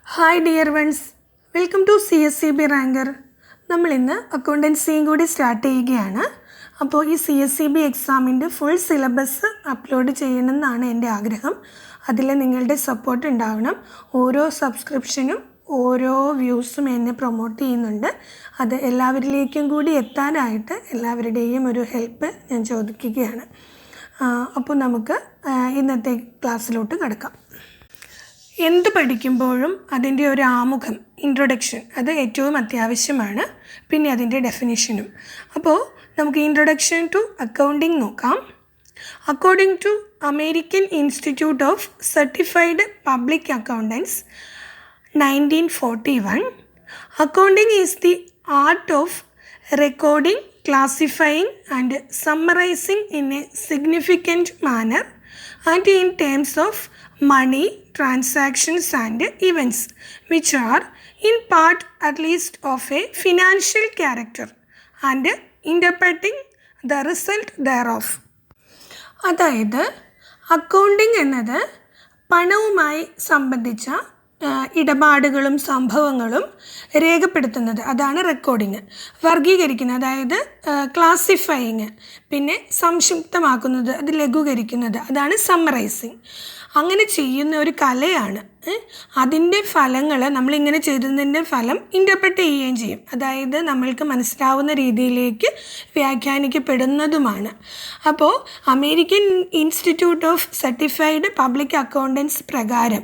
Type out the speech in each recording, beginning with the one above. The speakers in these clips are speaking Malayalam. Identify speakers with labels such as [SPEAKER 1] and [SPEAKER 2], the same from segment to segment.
[SPEAKER 1] Hi dear ones, welcome to CSCB ranker. നമ്മളിന്ന് അക്കൗണ്ടൻസിയും കൂടി സ്റ്റാർട്ട് ചെയ്യുകയാണ്. അപ്പോൾ ഈ CSCB എക്സാമിൻ്റെ ഫുൾ സിലബസ് അപ്ലോഡ് ചെയ്യണമെന്നാണ് എൻ്റെ ആഗ്രഹം. അതിൽ നിങ്ങളുടെ സപ്പോർട്ട് ഉണ്ടാവണം. ഓരോ സബ്സ്ക്രിപ്ഷനും ഓരോ വ്യൂസും എന്നെ പ്രൊമോട്ട് ചെയ്യുന്നുണ്ട്. അത് എല്ലാവരിലേക്കും കൂടി എത്താനായിട്ട് എല്ലാവരുടെയും ഒരു ഹെൽപ്പ് ഞാൻ ചോദിക്കുകയാണ്. അപ്പോൾ നമുക്ക് ഇന്നത്തെ ക്ലാസ്സിലോട്ട് കിടക്കാം. എന്ത് പഠിക്കുമ്പോഴും അതിൻ്റെ ഒരു ആമുഖം, ഇൻട്രൊഡക്ഷൻ, അത് ഏറ്റവും അത്യാവശ്യമാണ്. പിന്നെ അതിൻ്റെ ഡെഫിനിഷനും. അപ്പോൾ നമുക്ക് ഇൻട്രൊഡക്ഷൻ ടു അക്കൗണ്ടിങ് നോക്കാം. According to American institute of certified public accountants 1941, accounting is the art of recording, classifying and summarizing in a significant manner and in terms of money, transactions and events which are in part at least of a financial character and interpreting the result thereof. അതായത് അക്കൗണ്ടിങ് എന്നത് പണവുമായി സംബന്ധിച്ച ഇടപാടുകളും സംഭവങ്ങളും രേഖപ്പെടുത്തുന്നത്, അതാണ് റെക്കോർഡിങ്. വർഗീകരിക്കുന്നത്, അതായത് ക്ലാസിഫയിങ്, പിന്നെ സംക്ഷിപ്തമാക്കുന്നത്, അത് ലഘൂകരിക്കുന്നത്, അതാണ് സമ്മറൈസിങ്. അങ്ങനെ ചെയ്യുന്ന ഒരു കലയാണ്. അതിൻ്റെ ഫലങ്ങൾ, നമ്മളിങ്ങനെ ചെയ്തതിൻ്റെ ഫലം ഇൻ്റർപ്രറ്റ് ചെയ്യുകയും ചെയ്യും. അതായത് നമ്മൾക്ക് മനസ്സിലാവുന്ന രീതിയിലേക്ക് വ്യാഖ്യാനിക്കപ്പെടുന്നതുമാണ്. അപ്പോൾ American institute of certified public accountants പ്രകാരം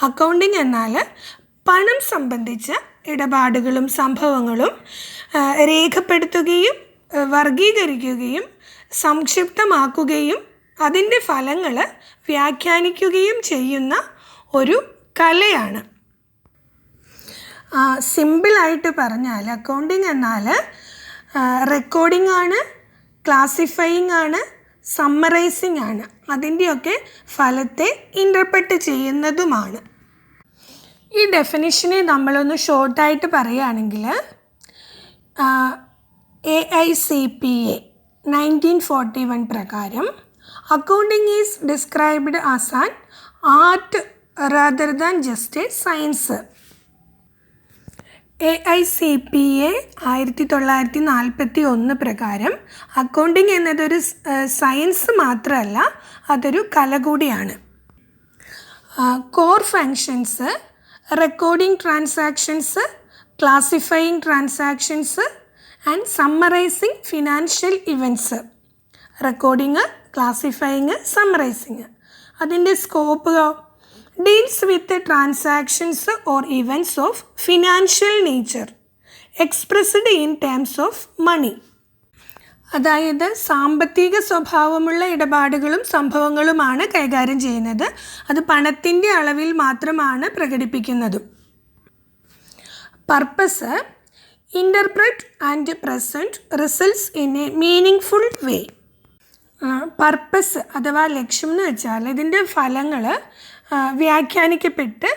[SPEAKER 1] അക്കൗണ്ടിങ് എന്നാൽ പണം സംബന്ധിച്ച ഇടപാടുകളും സംഭവങ്ങളും രേഖപ്പെടുത്തുകയും വർഗീകരിക്കുകയും സംക്ഷിപ്തമാക്കുകയും അതിൻ്റെ ഫലങ്ങൾ വ്യാഖ്യാനിക്കുകയും ചെയ്യുന്ന ഒരു കലയാണ്. സിമ്പിളായിട്ട് പറഞ്ഞാൽ അക്കൗണ്ടിങ് എന്നാൽ റെക്കോർഡിംഗ് ആണ്, ക്ലാസിഫയിങ് ആണ്, സമ്മറൈസിങ് ആണ്. അതിൻ്റെയൊക്കെ ഫലത്തെ ഇൻ്റർപ്രറ്റ് ചെയ്യുന്നതുമാണ്. ഈ ഡെഫിനിഷനെ നമ്മളൊന്ന് ഷോർട്ടായിട്ട് പറയുകയാണെങ്കിൽ AICPA 1941 പ്രകാരം accounting is described as an art rather than just a science. AICPA 1941 പ്രകാരം അക്കൗണ്ടിങ് എന്നതൊരു സയൻസ് മാത്രമല്ല, അതൊരു കല കൂടിയാണ്. Core functions recording transactions, classifying transactions and summarising financial events. Recording, classifying, summarising. അതിൻ്റെ scope deals with transactions or events of financial nature expressed in terms of money. അതായത് സാമ്പത്തിക സ്വഭാവമുള്ള ഇടപാടുകളും സംഭവങ്ങളുമാണ് കൈകാര്യം ചെയ്യുന്നത്. അത് പണത്തിൻ്റെ അളവിൽ മാത്രമാണ് പ്രകടിപ്പിക്കുന്നതും. Purpose interpret and present results in a meaningful way. Purpose അഥവാ ലക്ഷ്യം എന്ന് വെച്ചാൽ ഇതിൻ്റെ ഫലങ്ങൾ വ്യാഖ്യാനിക്കപ്പെട്ട്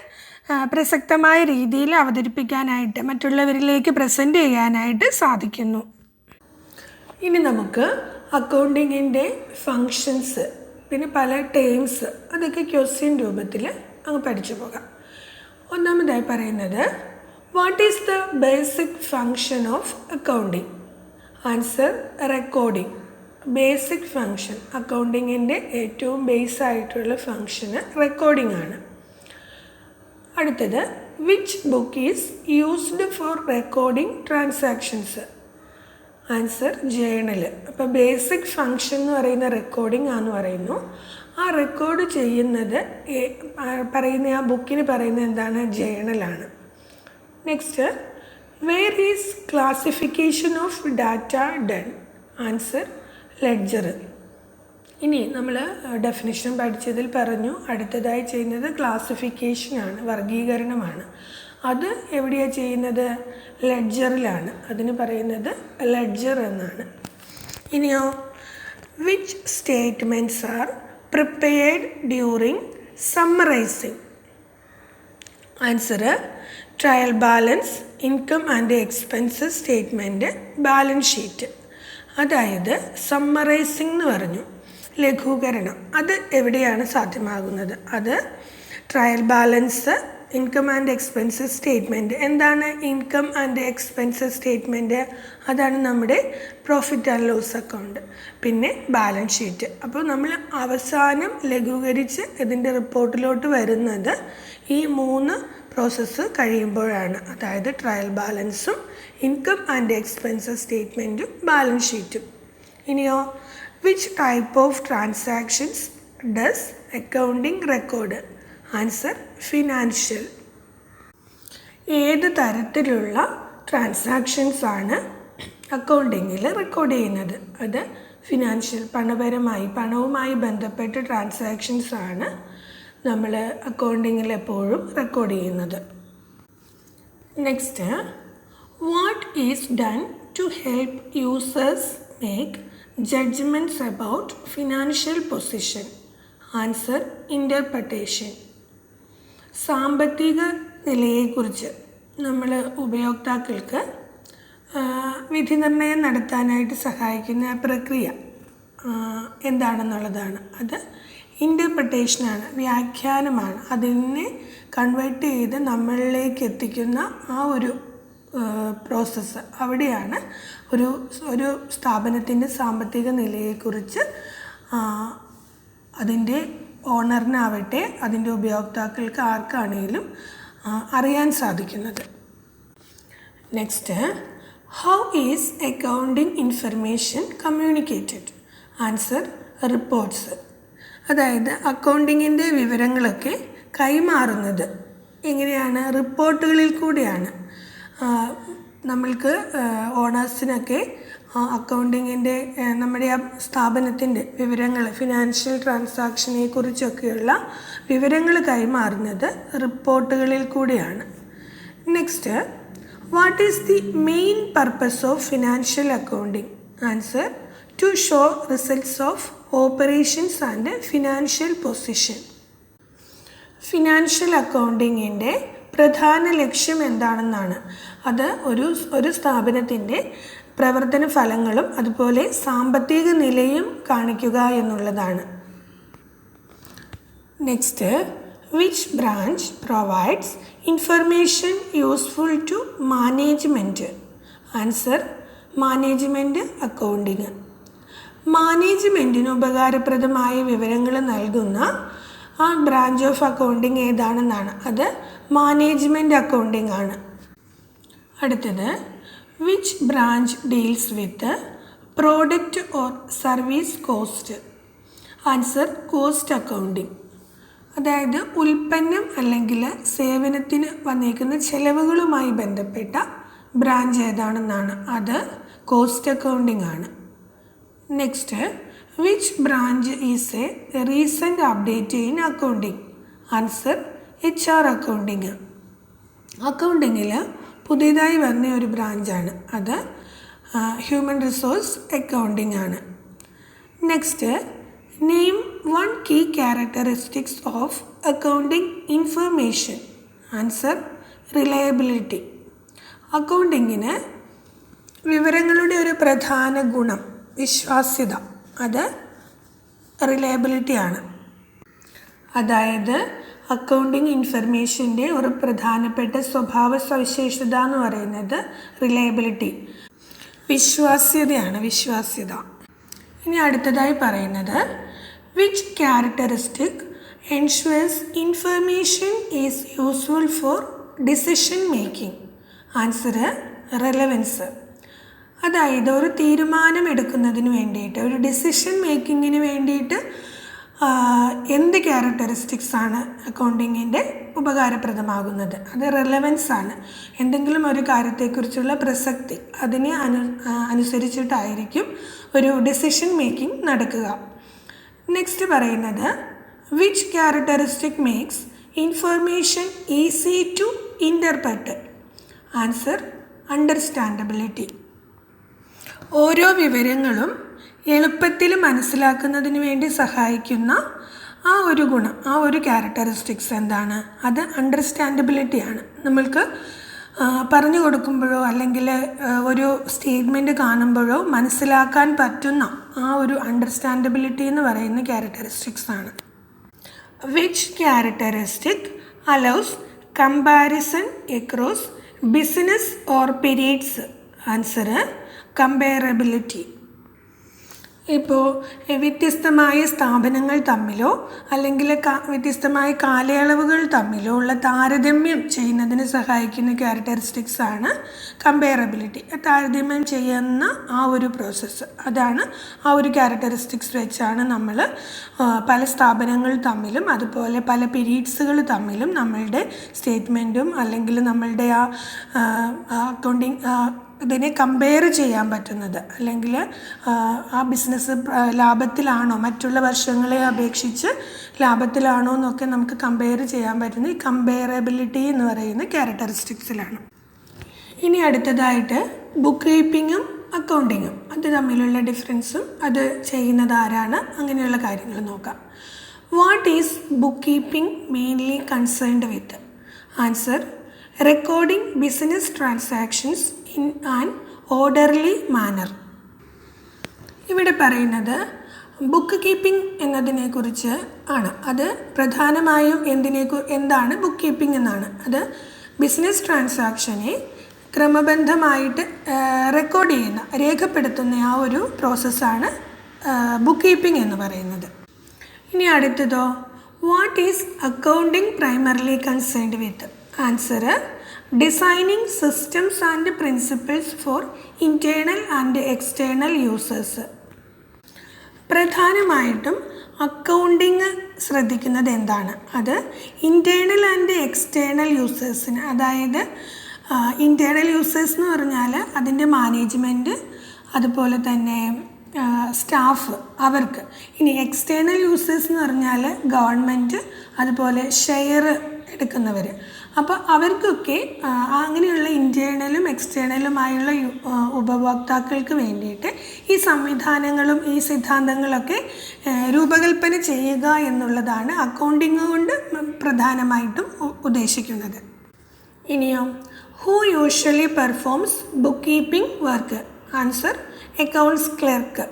[SPEAKER 1] പ്രസക്തമായ രീതിയിൽ അവതരിപ്പിക്കാനായിട്ട്, മറ്റുള്ളവരിലേക്ക് പ്രസൻറ്റ് ചെയ്യാനായിട്ട് സാധിക്കുന്നു. ഇനി നമുക്ക് അക്കൗണ്ടിങ്ങിൻ്റെ ഫങ്ഷൻസ്, പിന്നെ പല ടേംസ്, അതൊക്കെ ക്വസ്റ്റ്യൻ രൂപത്തിൽ അങ്ങ് പഠിച്ചു പോകാം. ഒന്നാമതായി പറയുന്നത്, what is the basic function of accounting? Answer, recording. Basic function, അക്കൗണ്ടിങ്ങിൻ്റെ ഏറ്റവും ബേസായിട്ടുള്ള ഫങ്ഷന് റെക്കോർഡിംഗ് ആണ്. അടുത്തത്, which book is used for recording transactions? Answer, journal. അപ്പോൾ ബേസിക് ഫങ്ഷൻ എന്ന് പറയുന്ന റെക്കോർഡിംഗ് ആണെന്ന് പറയുന്നു. ആ റെക്കോർഡ് ചെയ്യുന്നത് പറയുന്ന ആ ബുക്കിന് പറയുന്നത് എന്താണ്? ജേണലാണ്. Next, where is classification of data done? Answer, ledger. ഇനി നമ്മൾ ഡെഫിനിഷൻ പഠിച്ചതിൽ പറഞ്ഞു, അടുത്തതായി ചെയ്യുന്നത് ക്ലാസിഫിക്കേഷനാണ്, വർഗീകരണമാണ്. അത് എവിടെയാണ് ചെയ്യുന്നത്? ലെഡ്ജറിലാണ്. അതിന് പറയുന്നത് ലെഡ്ജർ എന്നാണ്. ഇനിയോ, which statements are prepared during summarising? Answer, trial balance, income and expenses statement, balance sheet. അതായത് സമ്മറൈസിങ് എന്ന് പറഞ്ഞു, ലഘൂകരണം. അത് എവിടെയാണ് സാധ്യമാകുന്നത്? അത് trial balance, income and expenses statement. എന്താണ് ഇൻകം ആൻഡ് എക്സ്പെൻസസ് സ്റ്റേറ്റ്മെൻറ്റ്? അതാണ് നമ്മുടെ പ്രോഫിറ്റ് ആൻഡ് ലോസ് അക്കൗണ്ട്. പിന്നെ ബാലൻസ് ഷീറ്റ്. അപ്പോൾ നമ്മൾ അവസാനം ലഘൂകരിച്ച് ഇതിൻ്റെ റിപ്പോർട്ടിലോട്ട് വരുന്നത് ഈ 3 പ്രോസസ്സ് കഴിയുമ്പോഴാണ്. അതായത് ട്രയൽ ബാലൻസും ഇൻകം ആൻഡ് എക്സ്പെൻസസ് സ്റ്റേറ്റ്മെൻറ്റും ബാലൻസ് ഷീറ്റും. ഇനിയോ, which type of transactions does accounting record? Answer financial. ഏത് തരത്തിലുള്ള ട്രാൻസാക്ഷൻസ് ആണ് അക്കൗണ്ടിങ്ങിൽ റെക്കോർഡ് ചെയ്യുന്നത്? അത് ഫിനാൻഷ്യൽ, പണവുമായി ബന്ധപ്പെട്ട ട്രാൻസാക്ഷൻസ് ആണ് നമ്മൾ അക്കൗണ്ടിങ്ങിൽ എപ്പോഴും റെക്കോർഡ് ചെയ്യുന്നത്. Next, what is done to help users make judgements about financial position? Answer interpretation. സാമ്പത്തിക നിലയെക്കുറിച്ച് നമ്മൾ ഉപയോക്താക്കൾക്ക് വിധി നിർണ്ണയം നടത്താനായിട്ട് സഹായിക്കുന്ന പ്രക്രിയ എന്താണെന്നുള്ളതാണ്. അത് ഇൻ്റർപ്രട്ടേഷനാണ്, വ്യാഖ്യാനമാണ്. അതിനെ കൺവേർട്ട് ചെയ്ത് നമ്മളിലേക്ക് എത്തിക്കുന്ന ആ ഒരു പ്രോസസ്സ്. അവിടെയാണ് ഒരു സ്ഥാപനത്തിൻ്റെ സാമ്പത്തിക നിലയെക്കുറിച്ച് അതിൻ്റെ ഓണറിനാവട്ടെ അതിൻ്റെ ഉപയോക്താക്കൾക്ക് ആർക്കാണെങ്കിലും അറിയാൻ സാധിക്കുന്നത്. Next, how is accounting information communicated? Answer reports. അതായത് അക്കൗണ്ടിങ്ങിൻ്റെ വിവരങ്ങളൊക്കെ കൈമാറുന്നത് എങ്ങനെയാണ്? റിപ്പോർട്ടുകളിൽ കൂടിയാണ്. നമ്മൾക്ക് ഓണേഴ്സിനൊക്കെ അക്കൗണ്ടിങ്ങിൻ്റെ നമ്മുടെ ആ സ്ഥാപനത്തിൻ്റെ വിവരങ്ങൾ, ഫിനാൻഷ്യൽ ട്രാൻസാക്ഷനെ കുറിച്ചൊക്കെയുള്ള വിവരങ്ങൾ കൈമാറുന്നത് റിപ്പോർട്ടുകളിൽ കൂടിയാണ്. Next, what is the main purpose of financial accounting? Answer to show results of operations and financial position. Financial അക്കൗണ്ടിങ്ങിൻ്റെ പ്രധാന ലക്ഷ്യം എന്താണെന്നാണ്. അത് ഒരു സ്ഥാപനത്തിൻ്റെ പ്രവർത്തന ഫലങ്ങളും അതുപോലെ സാമ്പത്തിക നിലയും കാണിക്കുക എന്നുള്ളതാണ്. Next, which branch provides information useful to management? Answer management accounting. മാനേജ്മെൻറ്റിന് ഉപകാരപ്രദമായ വിവരങ്ങൾ നൽകുന്ന ആ ബ്രാഞ്ച് ഓഫ് അക്കൗണ്ടിങ് ഏതാണെന്നാണ്. അത് മാനേജ്മെൻറ്റ് അക്കൗണ്ടിങ് ആണ്. അടുത്തത്, which branch deals with product or service cost? Answer cost accounting. അതായത് ഉൽപ്പന്നം അല്ലെങ്കിൽ സേവനത്തിന് വന്നേക്കുന്ന ചെലവുകളുമായി ബന്ധപ്പെട്ട ബ്രാഞ്ച് ഏതാണെന്നാണ്. അത് കോസ്റ്റ് അക്കൗണ്ടിങ് ആണ്. Next, which branch is a recent update in accounting? Answer HR accounting. അക്കൗണ്ടിങ്ങിൽ പുതിയതായി വന്ന ഒരു ബ്രാഞ്ചാണ്. അത് ഹ്യൂമൻ റിസോഴ്സ് അക്കൗണ്ടിങ് ആണ്. Next, name 1 key characteristics of accounting information? Answer reliability. അക്കൗണ്ടിങ്ങിന് വിവരങ്ങളുടെ ഒരു പ്രധാന ഗുണം വിശ്വാസ്യത. അത് റിലയബിലിറ്റി ആണ്. അതായത് അക്കൗണ്ടിങ് ഇൻഫർമേഷൻ്റെ ഒരു പ്രധാനപ്പെട്ട സ്വഭാവ സവിശേഷത എന്ന് പറയുന്നത് റിലയബിലിറ്റി, വിശ്വാസ്യതയാണ്. ഇനി അടുത്തതായി പറയുന്നത്, which characteristic ensures information is useful for decision making? Answer relevance. അതായത് ഒരു തീരുമാനം എടുക്കുന്നതിന് വേണ്ടിയിട്ട്, ഒരു ഡിസിഷൻ മേക്കിങ്ങിന് വേണ്ടിയിട്ട് എന്ത് ക്യാരക്ടറിസ്റ്റിക്സ് ആണ് അക്കൗണ്ടിങ്ങിൻ്റെ ഉപകാരപ്രദമാകുന്നത്? അത് റെലവൻസ് ആണ്. എന്തെങ്കിലും ഒരു കാര്യത്തെക്കുറിച്ചുള്ള പ്രസക്തി, അതിനെ അനുസരിച്ചിട്ടായിരിക്കും ഒരു ഡിസിഷൻ മേക്കിംഗ് നടക്കുക. നെക്സ്റ്റ് പറയുന്നത്, which characteristic makes information easy to interpret? Answer understandability. ഓരോ വിവരങ്ങളും എളുപ്പത്തിൽ മനസ്സിലാക്കുന്നതിന് വേണ്ടി സഹായിക്കുന്ന ആ ഒരു ഗുണം, ആ ഒരു ക്യാരക്ടറിസ്റ്റിക്സ് എന്താണ്? അത് അണ്ടർസ്റ്റാൻഡബിലിറ്റിയാണ്. നമ്മൾക്ക് പറഞ്ഞു കൊടുക്കുമ്പോഴോ അല്ലെങ്കിൽ ഒരു സ്റ്റേറ്റ്മെൻറ്റ് കാണുമ്പോഴോ മനസ്സിലാക്കാൻ പറ്റുന്ന ആ ഒരു അണ്ടർസ്റ്റാൻഡബിലിറ്റി എന്ന് പറയുന്ന ക്യാരക്ടറിസ്റ്റിക്സ് ആണ്. Which characteristic allows comparison across business or periods. Answer comparability. ഇപ്പോൾ വ്യത്യസ്തമായ സ്ഥാപനങ്ങൾ തമ്മിലോ അല്ലെങ്കിൽ വ്യത്യസ്തമായ കാലയളവുകൾ തമ്മിലോ ഉള്ള താരതമ്യം ചെയ്യുന്നതിന് സഹായിക്കുന്ന ക്യാരക്ടറിസ്റ്റിക്സ് ആണ് കമ്പയറബിലിറ്റി. താരതമ്യം ചെയ്യുന്ന ആ ഒരു പ്രോസസ്സ്, അതാണ് ആ ഒരു ക്യാരക്ടറിസ്റ്റിക്സ് വെച്ചാണ് നമ്മൾ പല സ്ഥാപനങ്ങൾ തമ്മിലും അതുപോലെ പല പീരീഡ്സുകൾ തമ്മിലും നമ്മളുടെ സ്റ്റേറ്റ്മെൻറ്റും അല്ലെങ്കിൽ നമ്മളുടെ ആ അക്കൗണ്ടിങ് ഇതിനെ കമ്പയർ ചെയ്യാൻ പറ്റുന്നത്. അല്ലെങ്കിൽ ആ ബിസിനസ് ലാഭത്തിലാണോ, മറ്റുള്ള വർഷങ്ങളെ അപേക്ഷിച്ച് ലാഭത്തിലാണോ എന്നൊക്കെ നമുക്ക് കമ്പയർ ചെയ്യാൻ പറ്റുന്ന ഈ കമ്പയറബിലിറ്റി എന്ന് പറയുന്ന ക്യാരക്ടറിസ്റ്റിക്സിലാണ്. ഇനി അടുത്തതായിട്ട് ബുക്ക് കീപ്പിങ്ങും അക്കൗണ്ടിങ്ങും അത് തമ്മിലുള്ള ഡിഫറൻസും അത് ചെയ്യുന്നത് ആരാണ്, അങ്ങനെയുള്ള കാര്യങ്ങൾ നോക്കാം. What is book keeping mainly concerned with? Answer recording business transactions in an orderly manner. ഇവിടെ പറയുന്നത് ബുക്ക് കീപ്പിംഗ് എന്നതിനെക്കുറിച്ച് ആണ്. അത് പ്രധാനമായും എന്താണ് ബുക്ക് കീപ്പിംഗ് എന്നാണ്. അത് ബിസിനസ് ട്രാൻസാക്ഷനെ ക്രമബദ്ധമായിട്ട് റെക്കോർഡ് ചെയ്യുന്ന, രേഖപ്പെടുത്തുന്ന ആ ഒരു പ്രോസസ്സാണ് ബുക്ക് കീപ്പിംഗ് എന്ന് പറയുന്നത്. ഇനി അടുത്തതോ, what is accounting primarily concerned with? Answer designing systems and principles for internal and external users. പ്രധാനമായിട്ടും അക്കൗണ്ടിങ് ശ്രദ്ധിക്കുന്നത് എന്താണ്? അത് ഇൻറ്റേർണൽ ആൻഡ് എക്സ്റ്റേണൽ യൂസേഴ്സിന്, അതായത് ഇൻറ്റേർണൽ യൂസേഴ്സ് എന്ന് പറഞ്ഞാൽ അതിൻ്റെ മാനേജ്മെൻറ്റ് അതുപോലെ തന്നെ സ്റ്റാഫ് അവർക്ക്. ഇനി എക്സ്റ്റേണൽ യൂസേഴ്സ് എന്ന് പറഞ്ഞാൽ ഗവൺമെൻറ് അതുപോലെ ഷെയർ എടുക്കുന്നവർ. അപ്പോൾ അവർക്കൊക്കെ അങ്ങനെയുള്ള ഇൻറ്റേർണലും എക്സ്റ്റേണലുമായുള്ള ഉപഭോക്താക്കൾക്ക് വേണ്ടിയിട്ട് ഈ സംവിധാനങ്ങളും ഈ സിദ്ധാന്തങ്ങളൊക്കെ രൂപകൽപ്പന ചെയ്യുക എന്നുള്ളതാണ് അക്കൗണ്ടിങ് കൊണ്ട് പ്രധാനമായിട്ടും ഉദ്ദേശിക്കുന്നത്. ഇനിയോ, who usually performs book keeping work? Answer accounts clerk.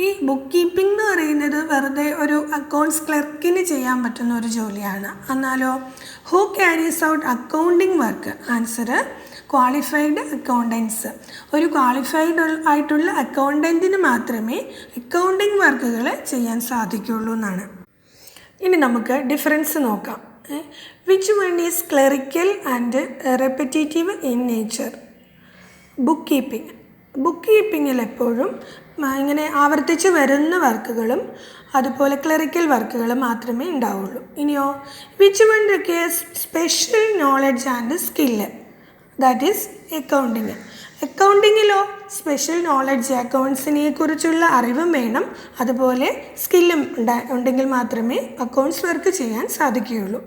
[SPEAKER 1] ഈ ബുക്ക് കീപ്പിംഗ് എന്ന് പറയുന്നത് വെറുതെ ഒരു അക്കൗണ്ട്സ് ക്ലർക്കിന് ചെയ്യാൻ പറ്റുന്ന ഒരു ജോലിയാണ്. എന്നാലോ who carries out accounting work? Answer qualified accountants. ഒരു ക്വാളിഫൈഡ് ആയിട്ടുള്ള അക്കൗണ്ടൻറ്റിന് മാത്രമേ അക്കൗണ്ടിങ് വർക്കുകൾ ചെയ്യാൻ സാധിക്കുള്ളൂ എന്നാണ്. ഇനി നമുക്ക് ഡിഫറൻസ് നോക്കാം. Which one is clerical and repetitive in nature? Book keeping. Book കീപ്പിങ്ങിൽ എപ്പോഴും ഇങ്ങനെ ആവർത്തിച്ച് വരുന്ന വർക്കുകളും അതുപോലെ ക്ലറിക്കൽ വർക്കുകളും മാത്രമേ ഉണ്ടാവുള്ളൂ. ഇനിയോ, which one requires special knowledge and skill? That is accounting. അക്കൗണ്ടിങ്ങിലോ സ്പെഷ്യൽ നോളജ്, അക്കൗണ്ട്സിനെ കുറിച്ചുള്ള അറിവും വേണം, അതുപോലെ സ്കില്ലും ഉണ്ടെങ്കിൽ മാത്രമേ അക്കൗണ്ട്സ് വർക്ക് ചെയ്യാൻ സാധിക്കുകയുള്ളൂ.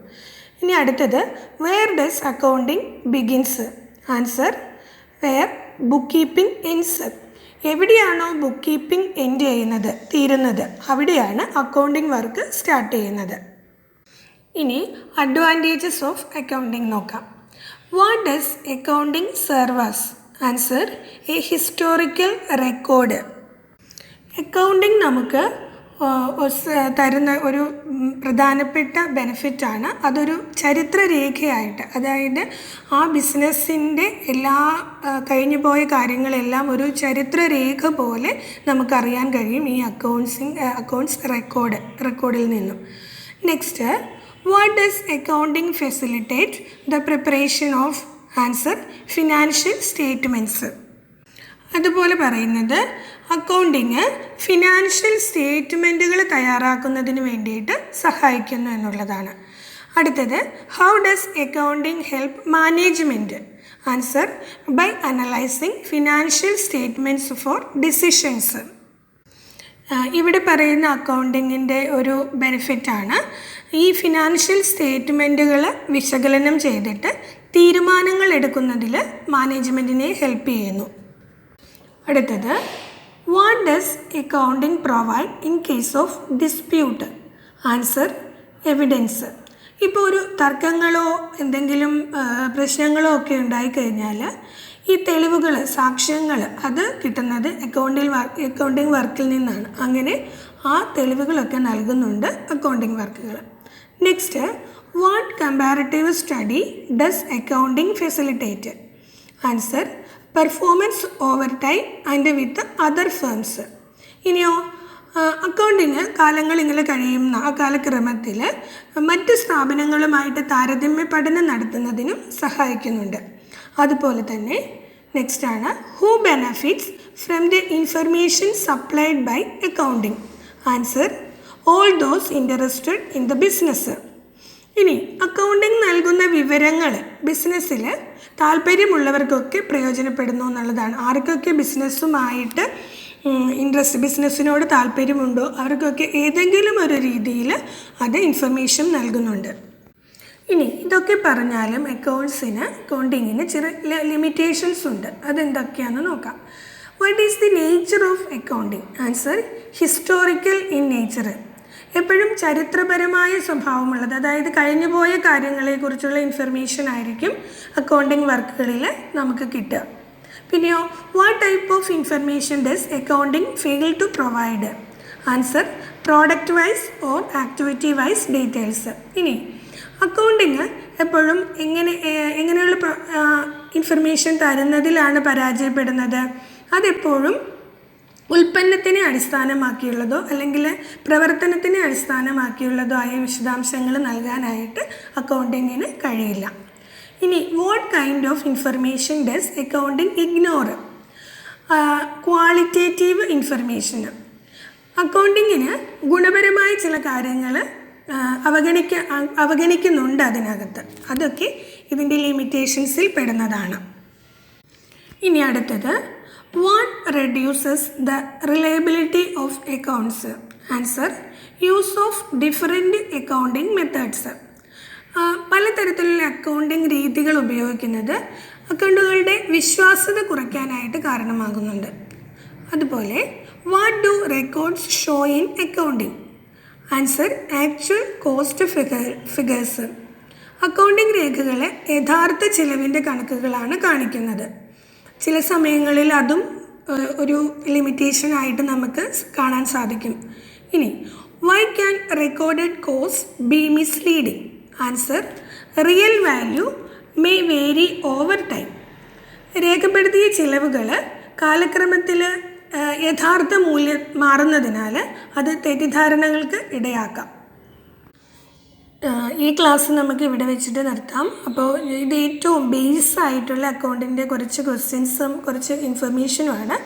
[SPEAKER 1] ഇനി അടുത്തത്, where does accounting begins? Answer where book keeping ends. എവിടെയാണോ ബുക്ക് കീപ്പിംഗ് എൻഡ് ചെയ്യുന്നത്, തീരുന്നത്, അവിടെയാണ് അക്കൗണ്ടിങ് വർക്ക് സ്റ്റാർട്ട് ചെയ്യുന്നത്. ഇനി അഡ്വാൻറ്റേജസ് ഓഫ് അക്കൗണ്ടിങ് നോക്കാം. What does accounting serve as? Answer a historical record. Accounting നമുക്ക് തരുന്ന ഒരു പ്രധാനപ്പെട്ട ബെനിഫിറ്റാണ്. അതൊരു ചരിത്രരേഖയായിട്ട്, അതായത് ആ ബിസിനസ്സിൻ്റെ എല്ലാ കഴിഞ്ഞു പോയ കാര്യങ്ങളെല്ലാം ഒരു ചരിത്രരേഖ പോലെ നമുക്കറിയാൻ കഴിയും ഈ അക്കൗണ്ട്സ് റെക്കോർഡിൽ നിന്നും. Next, what does accounting facilitate the preparation of? Answer financial statements. അതുപോലെ പറയുന്നത് അക്കൗണ്ടിങ് ഫിനാൻഷ്യൽ സ്റ്റേറ്റ്മെൻറ്റുകൾ തയ്യാറാക്കുന്നതിന് വേണ്ടിയിട്ട് സഹായിക്കുന്നു എന്നുള്ളതാണ്. അടുത്തത്, how does accounting help management? Answer by analysing financial statements for decisions. ഇവിടെ പറയുന്ന അക്കൗണ്ടിങ്ങിൻ്റെ ഒരു ബെനിഫിറ്റാണ് ഈ ഫിനാൻഷ്യൽ സ്റ്റേറ്റ്മെൻറ്റുകൾ വിശകലനം ചെയ്തിട്ട് തീരുമാനങ്ങൾ എടുക്കുന്നതിൽ മാനേജ്മെൻറ്റിനെ ഹെൽപ്പ് ചെയ്യുന്നു. അടുത്തത്, what does accounting provide in case of dispute? Answer evidence. ഇപ്പോൾ ഒരു തർക്കങ്ങളോ എന്തെങ്കിലും പ്രശ്നങ്ങളോ ഒക്കെ ഉണ്ടായിക്കഴിഞ്ഞാൽ ഈ തെളിവുകൾ, സാക്ഷ്യങ്ങൾ അത് കിട്ടുന്നത് അക്കൗണ്ടിങ് വർക്കിൽ നിന്നാണ്. അങ്ങനെ ആ തെളിവുകളൊക്കെ നൽകുന്നുണ്ട് അക്കൗണ്ടിങ് വർക്കുകൾ. Next, what comparative study does accounting facilitate? Answer, performance over time and with other firms. ഇനിയോ, അക്കൗണ്ടിങ് കാലങ്ങൾ ഇങ്ങനെ കഴിയുന്ന ആ കാലക്രമത്തിൽ മറ്റ് സ്ഥാപനങ്ങളുമായിട്ട് താരതമ്യ പഠനം നടത്തുന്നതിനും സഹായിക്കുന്നുണ്ട്. അതുപോലെ തന്നെ നെക്സ്റ്റാണ്, who benefits from the information supplied by accounting? Answer, all those interested in the business. ഇനി അക്കൗണ്ടിങ് നൽകുന്ന വിവരങ്ങൾ ബിസിനസ്സിൽ താല്പര്യമുള്ളവർക്കൊക്കെ പ്രയോജനപ്പെടുന്നു എന്നുള്ളതാണ്. ആർക്കൊക്കെ ബിസിനസ്സുമായിട്ട് ബിസിനസ്സിനോട് താല്പര്യമുണ്ടോ അവർക്കൊക്കെ ഏതെങ്കിലും ഒരു രീതിയിൽ അത് ഇൻഫർമേഷൻ നൽകുന്നുണ്ട്. ഇനി ഇതൊക്കെ പറഞ്ഞാലും അക്കൗണ്ടിങ്ങിന് ചെറിയ ലിമിറ്റേഷൻസ് ഉണ്ട്. അതെന്തൊക്കെയാണെന്ന് നോക്കാം. What is the nature of accounting? Answer, historical in nature. എപ്പോഴും ചരിത്രപരമായ സ്വഭാവമുള്ളത്, അതായത് കഴിഞ്ഞുപോയ കാര്യങ്ങളെക്കുറിച്ചുള്ള ഇൻഫർമേഷൻ ആയിരിക്കും അക്കൗണ്ടിങ് വർക്കുകളിൽ നമുക്ക് കിട്ടുക. പിന്നെയോ, what type of information does accounting fail to provide? Answer, product wise or activity wise details. ഇനി അക്കൗണ്ടിങ് എപ്പോഴും എങ്ങനെയുള്ള ഇൻഫർമേഷൻ തരുന്നതിലാണ് പരാജയപ്പെടുന്നത്? അതെപ്പോഴും ഉൽപ്പന്നത്തിനെ അടിസ്ഥാനമാക്കിയുള്ളതോ അല്ലെങ്കിൽ പ്രവർത്തനത്തിനെ അടിസ്ഥാനമാക്കിയുള്ളതോ ആയ വിശദാംശങ്ങൾ നൽകാനായിട്ട് അക്കൗണ്ടിങ്ങിന് കഴിയില്ല. ഇനി what kind of information does accounting ignore? Qualitative information. അക്കൗണ്ടിങ്ങിന് ഗുണപരമായ ചില കാര്യങ്ങൾ അവഗണിക്കുന്നുണ്ട് അതിനകത്ത്. അതൊക്കെ ഇതിൻ്റെ ലിമിറ്റേഷൻസിൽ പെടുന്നതാണ്. ഇനി അടുത്തത്, what reduces the reliability of accounts? Answer, use of different accounting methods. പലതരത്തിലുള്ള അക്കൗണ്ടിങ് രീതികൾ ഉപയോഗിക്കുന്നത് അക്കൗണ്ടുകളുടെ വിശ്വാസ്യത കുറയ്ക്കാനായിട്ട് കാരണമാകുന്നുണ്ട്. അതുപോലെ what do records show in accounting? Answer, actual cost figures. Accounting രേഖകൾ യഥാർത്ഥ ചിലവിൻ്റെ കണക്കുകളാണ് കാണിക്കുന്നത്. ചില സമയങ്ങളിൽ അതും ഒരു ലിമിറ്റേഷനായിട്ട് നമുക്ക് കാണാൻ സാധിക്കും. ഇനി why can recorded cost be misleading? Answer, real value may vary over time. രേഖപ്പെടുത്തിയ ചിലവുകൾ കാലക്രമത്തിൽ യഥാർത്ഥ മൂല്യം മാറുന്നതിനാൽ അത് തെറ്റിദ്ധാരണകൾക്ക് ഇടയാക്കാം. ഈ ക്ലാസ് നമുക്ക് ഇവിടെ വെച്ചിട്ട് നിർത്താം. അപ്പോൾ ഇത് ഏറ്റവും ബേസ് ആയിട്ടുള്ള അക്കൗണ്ടിൻ്റെ കുറച്ച് ക്വസ്റ്റ്യൻസും കുറച്ച് ഇൻഫർമേഷനുമാണ്.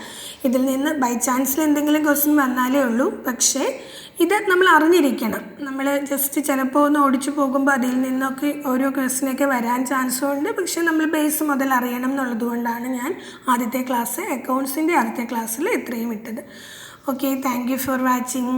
[SPEAKER 1] ഇതിൽ നിന്ന് ബൈ ചാൻസിൽ എന്തെങ്കിലും ക്വസ്റ്റ്യൻ വന്നാലേ ഉള്ളൂ. പക്ഷേ ഇത് നമ്മൾ അറിഞ്ഞിരിക്കണം. നമ്മൾ ജസ്റ്റ് ചിലപ്പോൾ ഒന്ന് ഓടിച്ചു പോകുമ്പോൾ അതിൽ നിന്നൊക്കെ ഓരോ ക്വസ്റ്റ്യനൊക്കെ വരാൻ ചാൻസും ഉണ്ട്. പക്ഷേ നമ്മൾ ബേസ് മുതൽ അറിയണം എന്നുള്ളതുകൊണ്ടാണ് ഞാൻ അക്കൗണ്ട്സിൻ്റെ ആദ്യത്തെ ക്ലാസ്സിൽ ഇത്രയും ഇട്ടത്. Okay, thank you for watching.